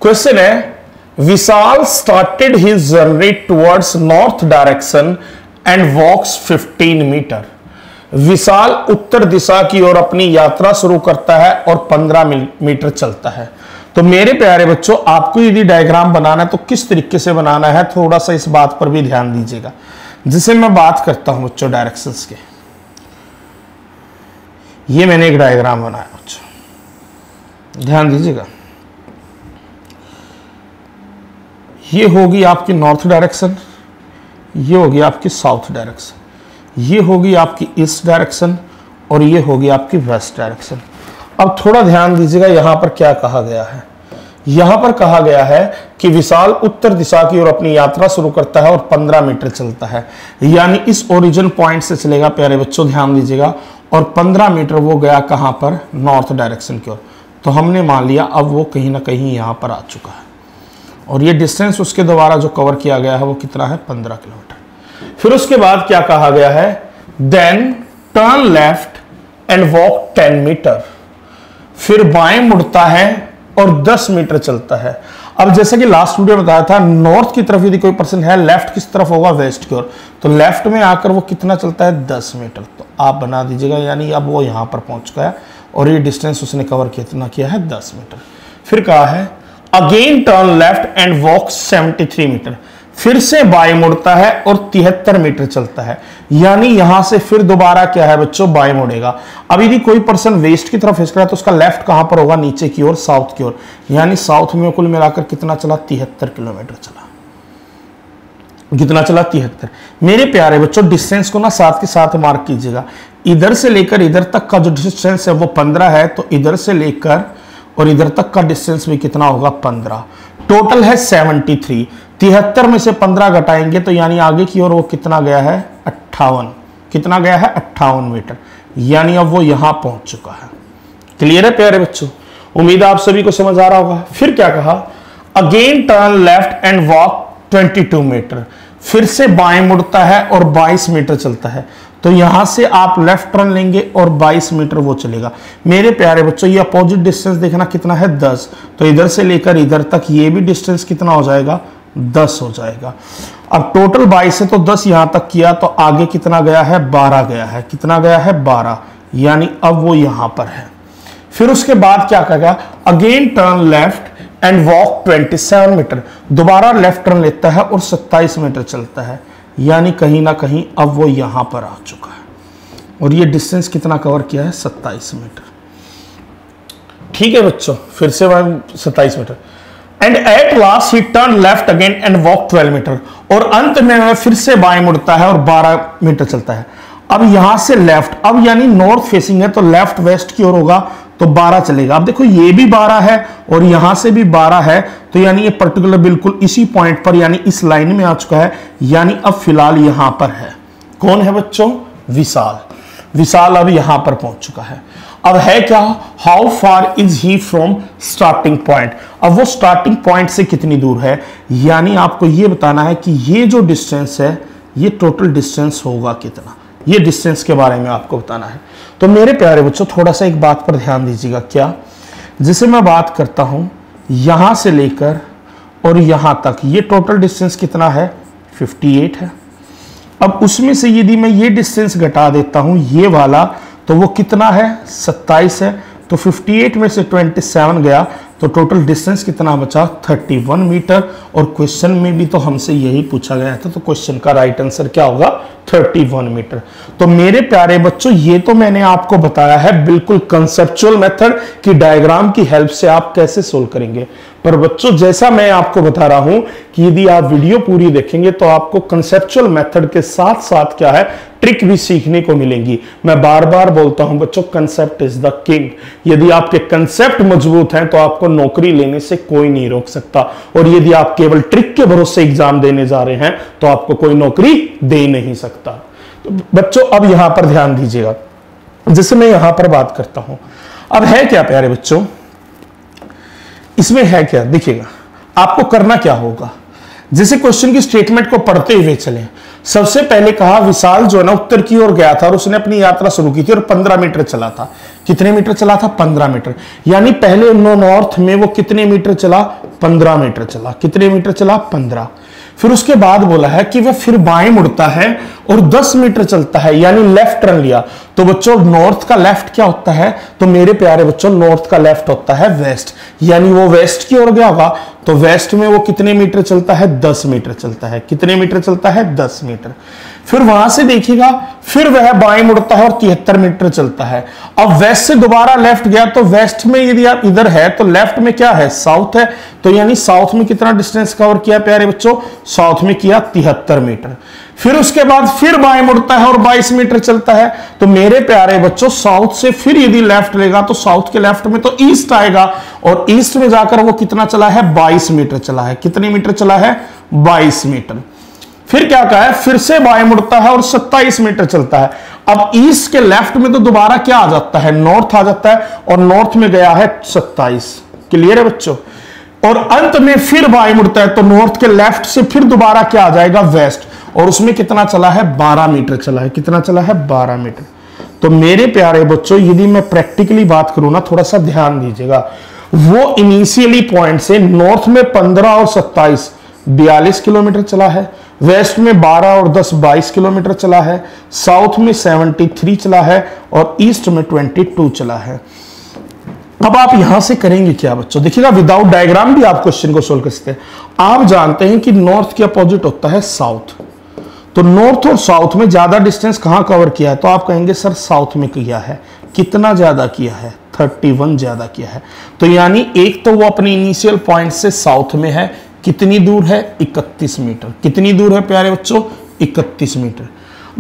Question है, Vishal started his journey towards north direction and walks 15 मीटर। विशाल उत्तर दिशा की ओर अपनी यात्रा शुरू करता है और 15 मीटर चलता है। तो मेरे प्यारे बच्चों, आपको यदि डायग्राम बनाना है तो किस तरीके से बनाना है, थोड़ा सा इस बात पर भी ध्यान दीजिएगा। जिसे मैं बात करता हूं बच्चों डायरेक्शंस के, ये मैंने एक डायग्राम बनाया बच्चों, ध्यान दीजिएगा। ये होगी आपकी नॉर्थ डायरेक्शन, ये होगी आपकी साउथ डायरेक्शन, ये होगी आपकी ईस्ट डायरेक्शन और ये होगी आपकी वेस्ट डायरेक्शन। अब थोड़ा ध्यान दीजिएगा, यहां पर क्या कहा गया है। यहां पर कहा गया है कि विशाल उत्तर दिशा की ओर अपनी यात्रा शुरू करता है और 15 मीटर चलता है, यानी इस ओरिजिन पॉइंट से चलेगा प्यारे बच्चों, ध्यान दीजिएगा। और 15 मीटर वो गया कहां पर, नॉर्थ डायरेक्शन की ओर। तो हमने मान लिया अब वो कहीं ना कहीं यहां पर आ चुका है और ये डिस्टेंस उसके द्वारा जो कवर किया गया है वो कितना है, 15 किलोमीटर। फिर उसके बाद क्या कहा गया है, then turn left and walk 10 metre. फिर बाएं मुड़ता है और 10 मीटर चलता है। अब जैसे कि लास्ट वीडियो में बताया था, नॉर्थ की तरफ यदि कोई पर्सन है, लेफ्ट किस तरफ होगा, वेस्ट की ओर। तो लेफ्ट में आकर वो कितना चलता है, 10 मीटर। तो आप बना दीजिएगा, यानी अब वो यहां पर पहुंच गया और ये डिस्टेंस उसने कवर कितना किया है, 10 मीटर। फिर कहा है again turn left and walk 73 metre. फिर से बाएं मुड़ता है और 73 मीटर चलता है, यानी यहां से फिर दोबारा क्या है बच्चों, बाएं मुड़ेगा। अब यदि कोई पर्सन वेस्ट की तरफ फेस कर रहा है तो उसका लेफ्ट कहां पर होगा, नीचे की ओर, साउथ की ओर। यानी साउथ में कुल मिलाकर कितना चला, 73 किलोमीटर चला। कितना चला, 73। मेरे प्यारे बच्चों, डिस्टेंस को ना साथ के साथ मार्क कीजिएगा। इधर से लेकर इधर तक का जो डिस्टेंस है वो 15 है, तो इधर से लेकर और इधर तक का डिस्टेंस भी कितना होगा, 15। टोटल है 73। 73 में से 15 घटाएंगे तो यानी आगे की ओर वो कितना गया है, 58। कितना गया है, 58 मीटर। यानी अब वो यहां पहुंच चुका है। क्लियर है प्यारे बच्चों, उम्मीद है आप सभी को समझ आ रहा होगा। फिर क्या कहा, again turn left and walk 22 metre. फिर से बाएं मुड़ता है और 22 मीटर चलता है। तो यहां से आप लेफ्ट टर्न लेंगे और 22 मीटर वो चलेगा। मेरे प्यारे बच्चों, ये अपोजिट डिस्टेंस देखना कितना है, 10। तो इधर से लेकर इधर तक ये भी डिस्टेंस कितना हो जाएगा, 10 हो जाएगा। अब टोटल 22 है तो 10 यहां तक किया, तो आगे कितना गया है, 12 गया है। कितना गया है, 12। यानी अब वो यहां पर है। फिर उसके बाद क्या करेगा, again turn left and walk 27 metre. दोबारा लेफ्ट टर्न लेता है और 27 मीटर चलता है, यानी कहीं ना कहीं अब वो यहां पर आ चुका है। और ये डिस्टेंस कितना कवर किया है, 27 मीटर। ठीक है बच्चों, फिर से 27 metre. And at last he turn left again and walk 12 metre. और अंत में वह फिर से बाएं मुड़ता है और 12 मीटर चलता है। अब यहां से लेफ्ट, अब यानी नॉर्थ फेसिंग है तो लेफ्ट वेस्ट की ओर होगा, तो 12 चलेगा। अब देखो ये भी 12 है और यहां से भी 12 है, तो यानी ये पर्टिकुलर बिल्कुल इसी पॉइंट पर, यानी इस लाइन में आ चुका है। यानी अब फिलहाल यहां पर है। कौन है बच्चों, विशाल। विशाल अब यहां पर पहुंच चुका है। अब है क्या, how far is he from starting point. अब वो स्टार्टिंग पॉइंट से कितनी दूर है, यानी आपको ये बताना है कि ये जो डिस्टेंस है ये टोटल डिस्टेंस होगा कितना, ये डिस्टेंस के बारे में आपको बताना है। तो मेरे प्यारे बच्चों, थोड़ा सा एक बात पर ध्यान दीजिएगा, क्या, जिसे मैं बात करता हूं यहां से लेकर और यहां तक, ये टोटल डिस्टेंस कितना है, 58 है। अब उसमें से यदि मैं ये डिस्टेंस घटा देता हूं, ये वाला, तो वो कितना है, 27 है। तो 58 में से 27 गया तो टोटल डिस्टेंस कितना बचा, 31 मीटर। और क्वेश्चन में भी तो हमसे यही पूछा गया था, तो क्वेश्चन का राइट आंसर क्या होगा, 31 मीटर। तो मेरे प्यारे बच्चों, ये तो मैंने आपको बताया है बिल्कुल कंसेप्चुअल मेथड की डायग्राम की हेल्प से आप कैसे सोल्व करेंगे। पर बच्चों, जैसा मैं आपको बता रहा हूं कि यदि आप वीडियो पूरी देखेंगे तो आपको कंसेप्चुअल मेथड के साथ साथ क्या है, ट्रिक भी सीखने को मिलेंगी। मैं बार बार बोलता हूं बच्चों, कंसेप्ट इज द किंग। यदि आपके कंसेप्ट मजबूत हैं तो आपको नौकरी लेने से कोई नहीं रोक सकता, और यदि आप केवल ट्रिक के भरोसे एग्जाम देने जा रहे हैं तो आपको कोई नौकरी दे नहीं सकता। तो बच्चों, अब यहां पर ध्यान दीजिएगा, जिसे मैं यहां पर बात करता हूं। अब है क्या प्यारे बच्चों, इसमें है क्या, देखिएगा आपको करना क्या होगा। जैसे क्वेश्चन की स्टेटमेंट को पढ़ते हुए चलें, सबसे पहले कहा विशाल जो है ना उत्तर की ओर गया था और उसने अपनी यात्रा शुरू की थी और 15 मीटर चला था। कितने मीटर चला था? 15 मीटर। यानी पहले नॉर्थ में वो कितने मीटर चला? 15 मीटर चला। कितने मीटर चला? 15। फिर उसके बाद बोला है कि वह फिर बाएं मुड़ता है और 10 मीटर चलता है, यानी लेफ्ट टर्न लिया। तो बच्चों नॉर्थ का लेफ्ट क्या होता है? तो मेरे प्यारे बच्चों नॉर्थ का लेफ्ट होता है वेस्ट, यानी वो वेस्ट की ओर गया होगा। तो वेस्ट में वो कितने मीटर चलता है? 10 मीटर चलता है। कितने मीटर चलता है? 10 मीटर। फिर वहां से देखिएगा फिर वह बाएं मुड़ता है और 73 मीटर चलता है। अब वेस्ट से दोबारा लेफ्ट गया, तो वेस्ट में यदि आप इधर है तो लेफ्ट में क्या है? साउथ है। तो यानी साउथ में कितना डिस्टेंस कवर किया प्यारे बच्चों? साउथ में किया 73 मीटर। फिर उसके बाद फिर बाएं मुड़ता है और 22 मीटर चलता है। तो मेरे प्यारे बच्चों साउथ से फिर यदि लेफ्ट लेगा तो साउथ के लेफ्ट में तो ईस्ट आएगा और ईस्ट में जाकर वो कितना चला है? 22 मीटर चला है। कितने मीटर चला है? 22 मीटर। फिर क्या कहा है? फिर से बाएं मुड़ता है और 27 मीटर चलता है। अब ईस्ट के लेफ्ट में तो दोबारा क्या आ जाता है? नॉर्थ आ जाता है और नॉर्थ में गया है 27। क्लियर है बच्चों? और अंत में फिर बाएं मुड़ता है तो नॉर्थ के लेफ्ट से फिर दोबारा क्या आ जाएगा? वेस्ट, और उसमें कितना चला है? 12 मीटर चला है। कितना चला है? 12 मीटर। तो मेरे प्यारे बच्चों यदि मैं प्रैक्टिकली बात करूं ना, थोड़ा सा ध्यान दीजिएगा, वो इनिशियली पॉइंट से नॉर्थ में 15 और 27 42 किलोमीटर चला है, वेस्ट में 12 और 10 22 किलोमीटर चला है, साउथ में 73 चला है और ईस्ट में 22 चला है। अब आप यहां से करेंगे क्या बच्चों? देखिएगा विदाउट डायग्राम भी आप क्वेश्चन को सोल्व कर सकते हैं। आप जानते हैं कि नॉर्थ के अपोजिट होता है साउथ, तो नॉर्थ और साउथ में ज्यादा डिस्टेंस कहां कवर किया है? तो आप कहेंगे सर साउथ में किया है। कितना ज्यादा किया है? 31 ज्यादा किया है। तो यानी एक तो वो अपने इनिशियल पॉइंट से साउथ में है, कितनी दूर है? 31 मीटर। कितनी दूर है प्यारे बच्चों? 31 मीटर।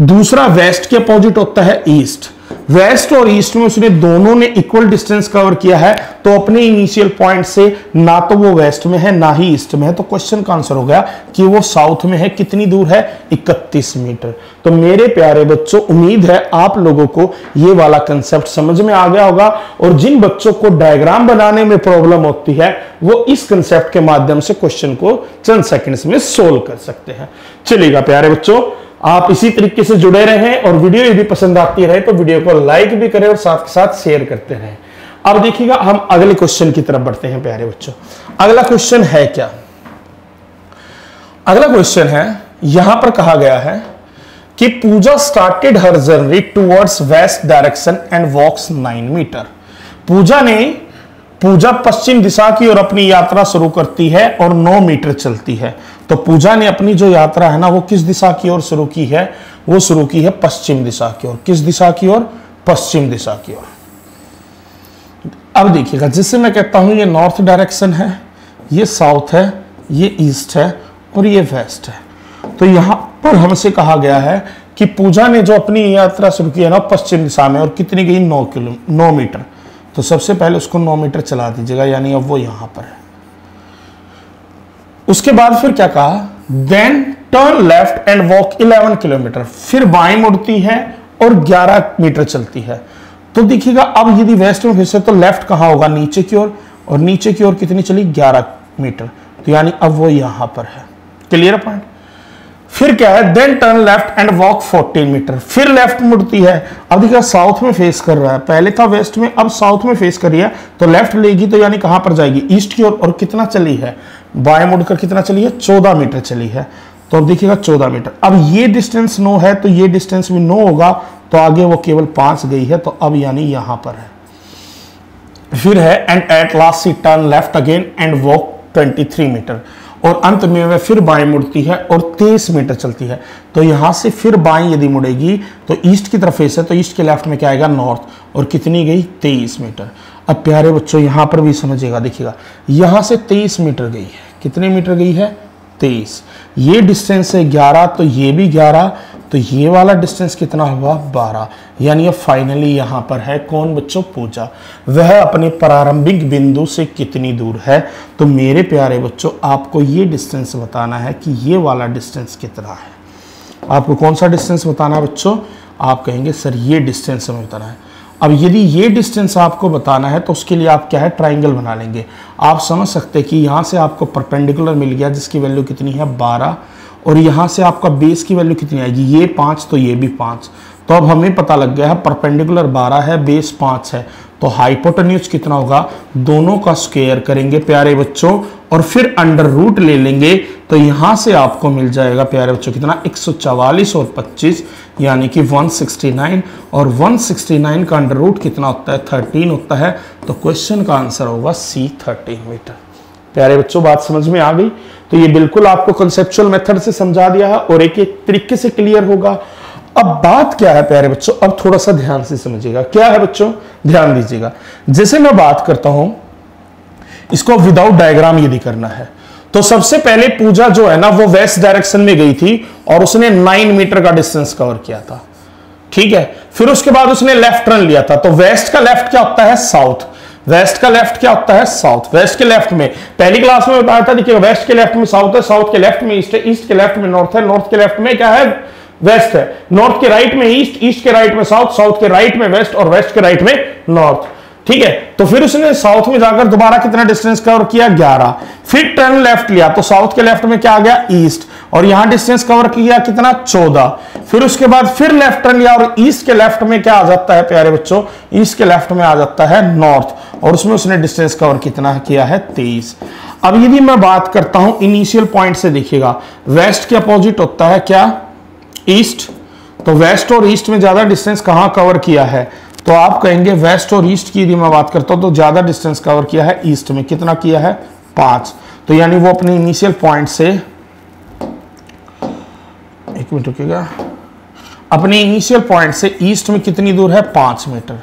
दूसरा वेस्ट के अपोजिट होता है ईस्ट। वेस्ट और ईस्ट में उसने दोनों ने इक्वल डिस्टेंस कवर किया है, तो अपने इनिशियल पॉइंट से ना तो वो वेस्ट में है ना ही ईस्ट में है, तो क्वेश्चन का आंसर हो गया कि वो साउथ में है। कितनी दूर है? 31 मीटर। तो मेरे प्यारे बच्चों उम्मीद है आप लोगों को ये वाला कंसेप्ट समझ में आ गया होगा, और जिन बच्चों को डायग्राम बनाने में प्रॉब्लम होती है वो इस कंसेप्ट के माध्यम से क्वेश्चन को चंद सेकंड्स में सोल्व कर सकते हैं। चलिएगा प्यारे बच्चों, आप इसी तरीके से जुड़े रहें और वीडियो यदि पसंद आती रहे तो वीडियो को लाइक भी करें और साथ के साथ शेयर करते रहें। अब देखिएगा हम अगले क्वेश्चन की तरफ बढ़ते हैं प्यारे बच्चों। अगला क्वेश्चन है क्या? अगला क्वेश्चन है, यहां पर कहा गया है कि Pooja started her journey towards west direction and walks 9 मीटर। पूजा पश्चिम दिशा की ओर अपनी यात्रा शुरू करती है और 9 मीटर चलती है। तो पूजा ने अपनी जो यात्रा है ना वो किस दिशा की ओर शुरू की है? वो शुरू की है पश्चिम दिशा की ओर। किस दिशा की ओर? पश्चिम दिशा की ओर। अब देखिएगा, जिससे मैं कहता हूं ये नॉर्थ डायरेक्शन है, ये साउथ है, ये ईस्ट है और ये वेस्ट है। तो यहां पर हमसे कहा गया है कि पूजा ने जो अपनी यात्रा शुरू की है ना पश्चिम दिशा में, और कितनी गई? 9 मीटर। तो सबसे पहले उसको 9 मीटर चला दीजिएगा, यानी अब वो यहां पर है। उसके बाद फिर क्या कहा? Then turn left and walk 11 kilometre. फिर बाएं मुड़ती है और 11 मीटर चलती है। तो देखिएगा अब यदि वेस्ट में फिर से तो लेफ्ट कहां होगा? नीचे की ओर, और नीचे की ओर कितनी चली? 11 मीटर। तो यानी अब वो यहां पर है। Clear point? फिर क्या है? Then turn left and walk 14 metre. फिर लेफ्ट मुड़ती है। अब देखिए साउथ में फेस कर रहा है, पहले था वेस्ट में, अब साउथ में फेस कर रही है, तो लेफ्ट लेगी तो यानी कहां पर जाएगी? ईस्ट की ओर। और कितना चली है? बाएं मुड़कर कितना चली है? 14 मीटर चली है। तो अब देखिएगा 14 मीटर। अब ये डिस्टेंस 9 है तो ये डिस्टेंस भी 9 होगा, तो आगे वो केवल 5 गई है, तो अब यानी यहां पर है। फिर है and at last she turn left again and walk 23 metre. और अंत में वह फिर बाएं मुड़ती है और 23 मीटर चलती है। तो यहां से फिर बाएं यदि मुड़ेगी तो ईस्ट की तरफ फेस है, तो ईस्ट के लेफ्ट में क्या आएगा? नॉर्थ। और कितनी गई? 23 मीटर। अब प्यारे बच्चों यहां पर भी समझिएगा, देखिएगा यहां से 23 मीटर गई है। कितने मीटर गई है? 23। ये डिस्टेंस है 11, तो ये भी 11, तो ये वाला डिस्टेंस कितना हुआ? 12। यानी अब फाइनली यहां पर है कौन बच्चों? पूजा। वह अपने प्रारंभिक बिंदु से कितनी दूर है? तो मेरे प्यारे बच्चों आपको ये डिस्टेंस बताना है कि ये वाला डिस्टेंस कितना है। आपको कौन सा डिस्टेंस बताना है बच्चों? आप कहेंगे सर ये डिस्टेंस हमें बताना है। अब यदि ये डिस्टेंस आपको बताना है तो उसके लिए आप क्या है? ट्राइंगल बना लेंगे। आप समझ सकते हैं कि यहाँ से आपको परपेंडिकुलर मिल गया जिसकी वैल्यू कितनी है? 12, और यहां से आपका बेस की वैल्यू कितनी आएगी, ये 5 तो ये भी 5। तो अब हमें पता लग गया है परपेंडिकुलर 12 है, बेस 5 है, तो हाइपोटेन्यूज कितना होगा, दोनों का स्क्वायर करेंगे प्यारे बच्चों और फिर अंडर रूट ले लेंगे। तो यहां से आपको मिल जाएगा प्यारे बच्चों कितना, 144 और 25 यानी कि 169, और 169 का अंडर रूट कितना होता है, 13 होता है। तो क्वेश्चन का आंसर होगा C 13 मीटर। प्यारे बच्चों बात समझ में आ गई। तो ये बिल्कुल आपको कंसेप्चुअल मेथड से समझा दिया है और एक एक तरीके से क्लियर होगा। अब बात क्या है प्यारे बच्चों, अब थोड़ा सा ध्यान से समझिएगा। क्या है बच्चों, ध्यान दीजिएगा। जैसे मैं बात करता हूं, इसको विदाउट डायग्राम यदि करना है, तो सबसे पहले पूजा जो है ना वो वेस्ट डायरेक्शन में गई थी और उसने 9 मीटर का डिस्टेंस कवर किया था, ठीक है। फिर उसके बाद उसने लेफ्ट टर्न लिया था। तो वेस्ट का लेफ्ट क्या होता है, साउथ। वेस्ट का लेफ्ट क्या होता है, साउथ। वेस्ट के लेफ्ट में पहली क्लास में बताया था, देखिए वेस्ट के लेफ्ट में साउथ है, साउथ के लेफ्ट में ईस्ट है, ईस्ट के लेफ्ट में नॉर्थ है, नॉर्थ के लेफ्ट में क्या है, वेस्ट है, नॉर्थ के राइट में ईस्ट, ईस्ट के राइट में साउथ, साउथ के राइट में वेस्ट और वेस्ट के राइट में नॉर्थ, ठीक है। तो फिर उसने साउथ में जाकर दोबारा कितना डिस्टेंस कवर किया, 11। फिर टर्न लेफ्ट लिया तो साउथ के लेफ्ट में क्या आ गया, ईस्ट, और यहां डिस्टेंस कवर किया कितना, 14। फिर उसके बाद फिर लेफ्ट टर्न लिया और ईस्ट के लेफ्ट में क्या आ जाता है प्यारे बच्चों, ईस्ट के लेफ्ट में आ जाता है नॉर्थ, और उसमें उसने डिस्टेंस कवर कितना किया है, 23। अब यदि मैं बात करता हूं इनिशियल पॉइंट से, देखिएगा वेस्ट के अपोजिट होता है क्या, ईस्ट। तो वेस्ट और ईस्ट में ज्यादा डिस्टेंस कहां कवर किया है, तो आप कहेंगे वेस्ट और ईस्ट की यदि मैं बात करता हूं तो ज्यादा डिस्टेंस कवर किया है ईस्ट में, कितना किया है, 5। तो यानी वो अपने इनिशियल पॉइंट से, एक मिनट रुकिएगा, अपने इनिशियल पॉइंट से ईस्ट में कितनी दूर है, 5 मीटर।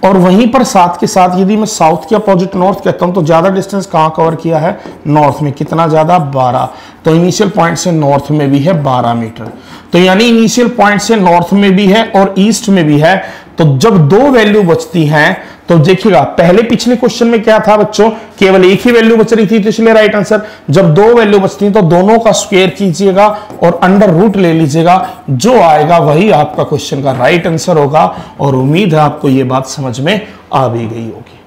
और वहीं पर साथ के साथ यदि मैं साउथ के अपोजिट नॉर्थ कहता हूं तो ज्यादा डिस्टेंस कहां कवर किया है, नॉर्थ में, कितना ज्यादा, 12। तो इनिशियल पॉइंट से नॉर्थ में भी है 12 मीटर। तो यानी इनिशियल पॉइंट से नॉर्थ में भी है और ईस्ट में भी है। तो जब दो वैल्यू बचती हैं तो देखिएगा, पहले पिछले क्वेश्चन में क्या था बच्चों, केवल एक ही वैल्यू बच रही थी, तो इसलिए राइट आंसर। जब दो वैल्यू बचती हैं तो दोनों का स्क्वायर कीजिएगा और अंडर रूट ले लीजिएगा, जो आएगा वही आपका क्वेश्चन का राइट आंसर होगा। और उम्मीद है आपको यह बात समझ में आ भी गई होगी।